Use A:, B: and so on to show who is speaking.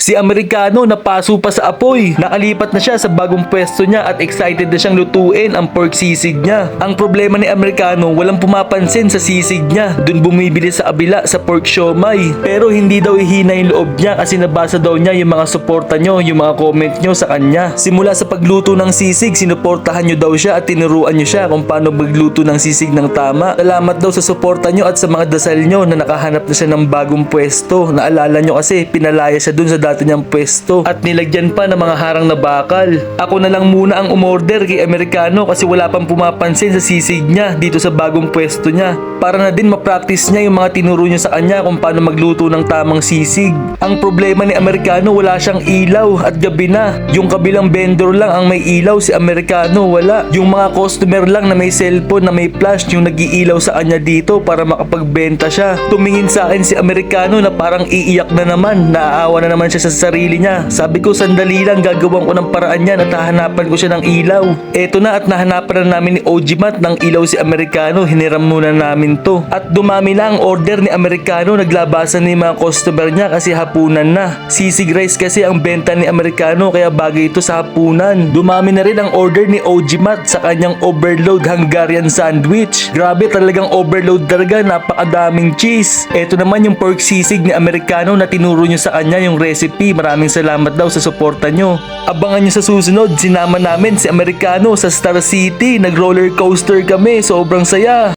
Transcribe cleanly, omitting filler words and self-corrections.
A: Si Amerikano napaso pa sa apoy. Nakalipat na siya sa bagong pwesto niya at excited na siyang lutuin ang pork sisig niya. Ang problema ni Amerikano, walang pumapansin sa sisig niya. Dun bumibili sa abila sa pork siomai. Pero hindi daw ihina yung loob niya kasi nabasa daw niya yung mga suporta nyo, yung mga comment nyo sa kanya. Simula sa pagluto ng sisig, sinuportahan nyo daw siya at tinuruan nyo siya kung paano magluto ng sisig ng tama. Salamat daw sa suporta nyo at sa mga dasal nyo na nakahanap na siya ng bagong pwesto. Naalala nyo kasi pinalaya siya dun sa dati niyang pwesto at nilagyan pa ng mga harang na bakal. Ako na lang muna ang umorder kay Amerikano kasi wala pang pumapansin sa sisig niya dito sa bagong pwesto niya. Para na din ma-practice niya yung mga tinuro niya sa kanya kung paano magluto ng tamang sisig. Ang problema ni Amerikano, wala siyang ilaw at gabi na. Yung kabilang vendor lang ang may ilaw, si Amerikano wala. Yung mga customer lang na may cellphone na may flash yung nag-iilaw sa kanya dito para makapagbenta siya. Tumingin sa akin si Amerikano na parang iiyak na naman. Naaawa na naman siya sa sarili niya. Sabi ko sandali lang, gagawan ko ng paraan yan at hahanapan ko siya ng ilaw. Eto na at nahanapan na namin ni OG Matt ng ilaw si Amerikano. Hiniram muna namin to. At dumami na ang order ni Amerikano. Naglabasan ni mga customer niya kasi hapunan na. Sisig rice kasi ang benta ni Amerikano kaya bagay ito sa hapunan. Dumami na rin ang order ni OG Matt sa kanyang overload Hungarian sandwich. Grabe talagang overload talaga, napakadaming cheese. Eto naman yung pork sisig ni Amerikano na tinuro nyo sa kanya yung recipe. Maraming salamat daw sa suporta nyo. Abangan nyo sa susunod, sinama namin si Amerikano sa Star City. Nag roller coaster kami, sobrang saya.